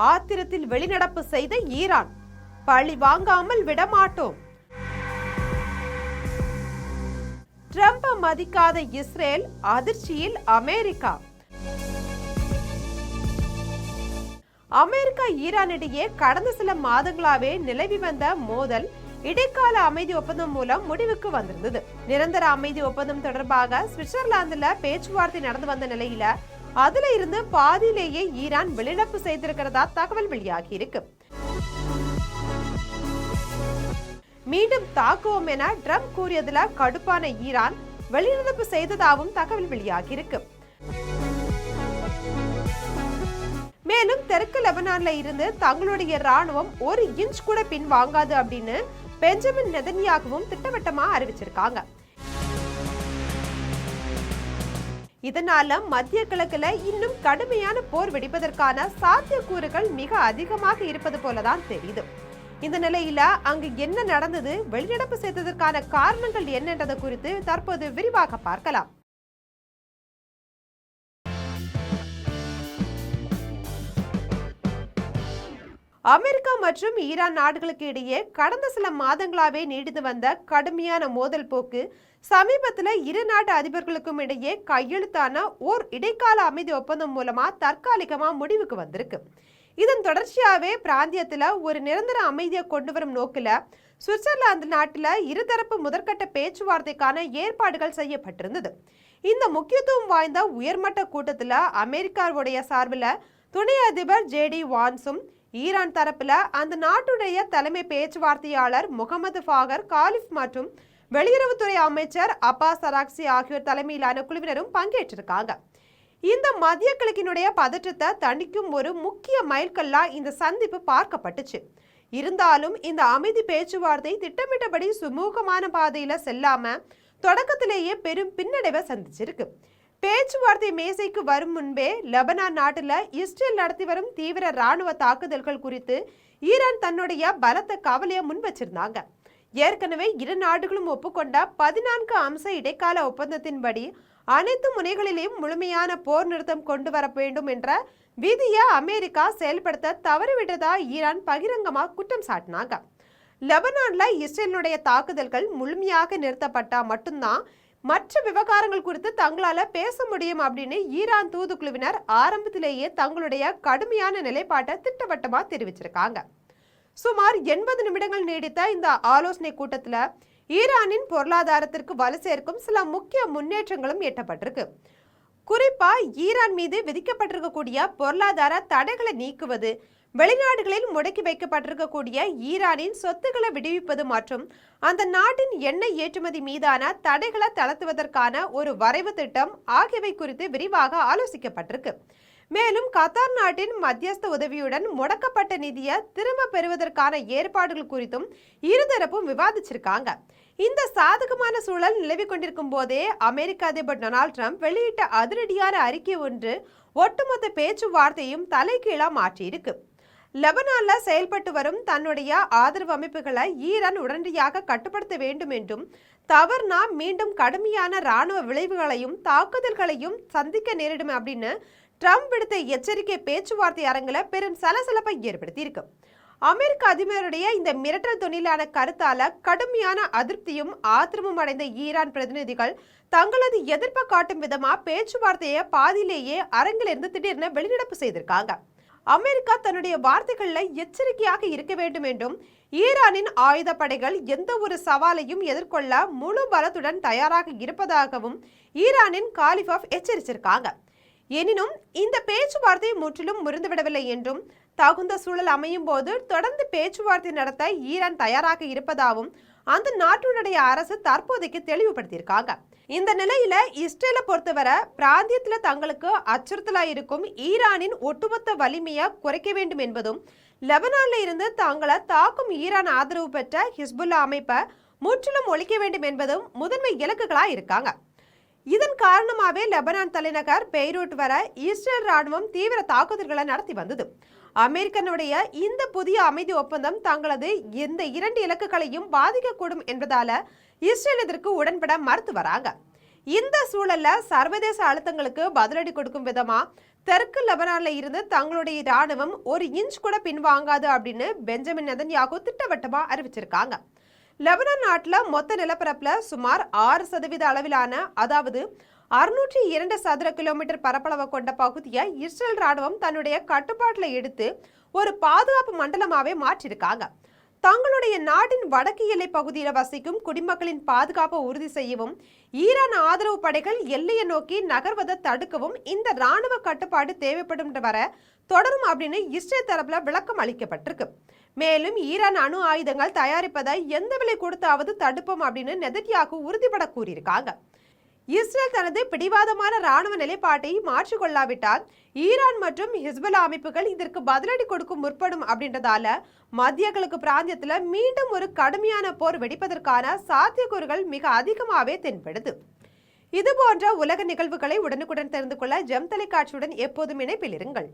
ஆத்திரத்தில் வெளிநடப்பு செய்த ஈரான், பழி வாங்காமல் விடமாட்டோம். ட்ரம்ப் மதிக்காத இஸ்ரேல், அதிர்ச்சியில் அமெரிக்கா. அமெரிக்கா ஈரான் இடையே கடந்த சில மாதங்களாவே நிலவி வந்த மோதல் இடைக்கால அமைதி ஒப்பந்தம் மூலம் முடிவுக்கு வந்திருந்தது. நிரந்தர அமைதி ஒப்பந்தம் தொடர்பாக சுவிட்சர்லாந்துல பேச்சுவார்த்தை நடந்து வந்த நிலையில அதுல இருந்து பாதியிலேயே ஈரான் வெளிநடப்பு செய்திருக்கிறதா தகவல் வெளியாகி இருக்கு. மீண்டும் தாக்குவோம் என ட்ரம்ப் கூறியதுல கடுப்பான ஈரான் வெளிநடப்பு செய்ததாகவும் தகவல் வெளியாகி இருக்கு. மேலும் தெற்கு லெபனான்ல இருந்து தங்களுடைய ராணுவம் 1 இன்ச் கூட பின் வாங்காது அப்படின்னு பெஞ்சமின் நெதன்யாகவும் திட்டவட்டமா அறிவிச்சிருக்காங்க. இதனால மத்திய கிழக்குல இன்னும் கடுமையான போர் வெடிப்பதற்கான சாத்தியக்கூறுகள் மிக அதிகமாக இருப்பது போலதான் தெரியுது. இந்த நிலையில அங்கு என்ன நடந்தது, வெளிநடப்பு செய்ததற்கான காரணங்கள் என்னன்றது குறித்து தற்போது விரிவாக பார்க்கலாம். அமெரிக்கா மற்றும் ஈரான் நாடுகளுக்கு இடையே கடந்த சில மாதங்களாவே நீடித்து வந்த கடுமையான மோதல் போக்கு சமீபத்தில் இரு நாட்டு அதிபர்களுக்கும் இடையே கையெழுத்தான ஓர் இடைக்கால அமைதி ஒப்பந்தம் மூலமா தற்காலிகமா முடிவுக்கு வந்திருக்கு. இதன் தொடர்ச்சியாவே பிராந்தியத்துல ஒரு நிரந்தர அமைதியை கொண்டு வரும் நோக்கில சுவிட்சர்லாந்து நாட்டுல இருதரப்பு முதற்கட்ட பேச்சுவார்த்தைக்கான ஏற்பாடுகள் செய்யப்பட்டிருந்தது. இந்த முக்கியத்துவம் வாய்ந்த உயர்மட்ட கூட்டத்துல அமெரிக்காவுடைய சார்பில் துணை அதிபர் ஜேடி வான்ஸும், ஈரான் தரப்புல அந்த நாட்டுடைய தலைமை பேச்சுவார்த்தையாளர் முகமது ஃபாகர் காலிஃப் மற்றும் வெளியுறவுத்துறை அமைச்சர் அப்பாஸ் அராக்சி ஆகியோர் தலைமையிலான குழுவினரும் பங்கேற்றிருக்காங்க. இந்த மத்திய கிழக்கினுடைய பதற்றத்தை தணிக்கும் ஒரு முக்கிய மைல்கல்லா இந்த சந்திப்பு பார்க்கப்பட்டுச்சு. இருந்தாலும் இந்த அமைதி பேச்சுவார்த்தை திட்டமிட்டபடி சுமூகமான பாதையில செல்லாம தொடக்கத்திலேயே பெரும் பின்னடைவை சந்திச்சிருக்கு. பேச்சுவார்த்தை மேசைக்கு வரும் முன்பே லெபனான் நாட்டுல இஸ்ரேல் நடத்தி வரும் தீவிர ராணுவ தாக்குதல்கள் குறித்து ஈரான் தன்னுடைய பலத்த கவலையை முன் வச்சிருந்தாங்க. ஏற்கனவே இரு நாடுகளும் ஒப்புக்கொண்ட 14 அம்ச இடைக்கால ஒப்பந்தத்தின்படி அனைத்து முனைகளிலும் முழுமையான போர் நிறுத்தம் கொண்டு வர வேண்டும் என்ற விதியை அமெரிக்கா செயல்படுத்த தவறிவிட்டதா ஈரான் பகிரங்கமா குற்றம் சாட்டினாங்க. லெபனான்ல இஸ்ரேலுடைய தாக்குதல்கள் முழுமையாக நிறுத்தப்பட்டா மட்டும்தான் மற்ற விவகாரங்கள் குறித்து தங்களால பேச முடியும் அப்படின்னு ஈரான் தூதுக்குழுவினர் ஆரம்பத்திலேயே தங்களுடைய கடுமையான நிலைப்பாட்டை திட்டவட்டமா தெரிவிச்சிருக்காங்க. சுமார் 80 நிமிடங்கள் நீடித்த இந்த ஆலோசனை கூட்டத்துல ஈரானின் பொருளாதாரத்திற்கு வலு சேர்க்கும் சில முக்கிய முன்னேற்றங்களும் எட்டப்பட்டிருக்கு. குறிப்பா ஈரான் மீது விதிக்கப்பட்டிருக்கக்கூடிய பொருளாதார தடைகளை நீக்குவது, வெளிநாடுகளில் முடக்கி வைக்கப்பட்டிருக்கக்கூடிய ஈரானின் சொத்துக்களை விடுவிப்பது மற்றும் அந்த நாட்டின் எண்ணெய் ஏற்றுமதி மீதான தடைகளை தளர்த்துவதற்கான ஒரு வரைவு திட்டம் ஆகியவை குறித்து விரிவாக ஆலோசிக்கப்பட்டிருக்கு. மேலும் கத்தார் நாட்டின் மத்தியஸ்த உதவியுடன் முடக்கப்பட்ட நிதியை திரும்ப பெறுவதற்கான ஏற்பாடுகள் குறித்தும் இருதரப்பும் விவாதிச்சிருக்காங்க. இந்த சாதகமான சூழல் நிலவி கொண்டிருக்கும் போதே அமெரிக்க அதிபர் டொனால்ட் ட்ரம்ப் வெளியிட்ட அதிரடியான அறிக்கை ஒன்று ஒட்டுமொத்த பேச்சுவார்த்தையும் தலைகீழா மாற்றியிருக்கு. லெபனான்ல செயல்பட்டு வரும் தன்னுடைய ஆதரவு அமைப்புகளை ஈரான் உடனடியாக கட்டுப்படுத்த வேண்டும் என்றும், தவறுனா மீண்டும் கடுமையான ராணுவ விளைவுகளையும் தாக்குதல்களையும் சந்திக்க நேரிடும் அப்படின்னு ட்ரம்ப் விடுத்த எச்சரிக்கை பேச்சுவார்த்தை அரங்கில பெரும் சலசலப்பை ஏற்படுத்தி இருக்கு. அமெரிக்க அதிபருடைய இந்த மிரட்டல் தொனிலான கருத்தால கடுமையான அதிருப்தியும் ஆத்திரமும் அடைந்த ஈரான் பிரதிநிதிகள் தங்களது எதிர்ப்பை காட்டும் விதமா பேச்சுவார்த்தையை பாதியிலேயே அரங்கிலிருந்து திடீர்னு வெளிநடப்பு செய்திருக்காங்க. அமெரிக்கா தன்னுடைய வார்த்தைகள்ல எச்சரிக்கையாக இருக்க வேண்டும் என்றும், ஈரானின் ஆயுத படைகள் எந்த ஒரு சவாலையும் எதிர்கொள்ள முழு பலத்துடன் தயாராக இருப்பதாகவும் ஈரானின் காலிஃப் எச்சரிச்சிருக்காங்க. எனினும் இந்த பேச்சுவார்த்தை முற்றிலும் முறிந்துவிடவில்லை என்றும், தகுந்த சூழல் அமையும் போது தொடர்ந்து பேச்சுவார்த்தை நடத்த ஈரான் தயாராக இருப்பதாகவும் அந்த நாட்டுடைய அரசு தற்போதைக்கு தெளிவுபடுத்தியிருக்காங்க. இந்த நிலையில இஸ்ரேலை பொறுத்தவரை பிராந்தியத்துல தங்களுக்கு அச்சுறுத்தலா இருக்கும் ஈரானின் ஒட்டுமொத்த வலிமையை குறைக்க வேண்டும் என்பதும், லெபனான்ல இருந்து தங்களை தாக்கும் ஈரான் ஆதரவு பெற்ற ஹிஸ்புல்லா அமைப்பை முற்றிலும் ஒழிக்க வேண்டும் என்பதும் முதன்மை இலக்குகளா இருக்காங்க. இதன் காரணமாகவே லெபனான் தலைநகர் பெய்ரூட் வர இஸ்ரேல் ராணுவம் தீவிர தாக்குதல்களை நடத்தி வந்தது. அமெரிக்கனுடைய இந்த புதிய அமைதி ஒப்பந்தம் தங்களது எந்த 2 இலக்குகளையும் பாதிக்கக்கூடும் என்பதால இஸ்ரேல் இதற்கு உடன்பட மறுத்து வராங்க. இந்த சூழல்ல சர்வதேச அழுத்தங்களுக்கு பதிலடி கொடுக்கும் விதமா தெற்கு லெபனான்ல இருந்து தங்களுடைய ராணுவம் ஒரு இன்ச் கூட பின்வாங்காது அப்படின்னு பெஞ்சமின் நெதன்யாகு திட்டவட்டமா அறிவிச்சிருக்காங்க. லெபனான் நாட்டுல மொத்த நிலப்பரப்புல சுமார் 6% அளவிலான, அதாவது 602 சதுர கிலோமீட்டர் பரப்பளவு கொண்ட பகுதியை இஸ்ரேல் ராணுவம் தன்னுடைய கட்டுப்பாட்டுல எடுத்து ஒரு பாதுகாப்பு மண்டலமாவே மாற்றிருக்காங்க. தங்களுடைய நாட்டின் வடக்கு எல்லை பகுதியில் வசிக்கும் குடிமக்களின் பாதுகாப்பை உறுதி செய்யவும் ஈரான் ஆதரவு படைகள் எல்லையை நோக்கி நகர்வதை தடுக்கவும் இந்த ராணுவ கட்டுப்பாடு தேவைப்படும் வர தொடரும் அப்படின்னு இஸ்ரேல் தரப்புல விளக்கம் அளிக்கப்பட்டிருக்கு. மேலும் ஈரான் அணு ஆயுதங்கள் தயாரிப்பதை எந்த விலை கொடுத்தாவது தடுப்போம் அப்படின்னு நெதன்யாகு உறுதிபட கூறியிருக்காங்க. இஸ்ரேல் தனது பிடிவாதமான ராணுவ நிலைப்பாட்டை மாற்றிக்கொள்ளாவிட்டால் ஈரான் மற்றும் ஹிஸ்புல்லா அமைப்புகள் இதற்கு பதிலடி கொடுக்க முற்படும் அப்படின்றதால மத்திய கிழக்கு பிராந்தியத்துல மீண்டும் ஒரு கடுமையான போர் வெடிப்பதற்கான சாத்தியக்கூறுகள் மிக அதிகமாகவே தென்படுது. இது போன்ற உலக நிகழ்வுகளை உடனுக்குடன் தெரிந்து கொள்ள ஜெம் தொலைக்காட்சியுடன் எப்போதும் இணைப்பில் இருங்கள்.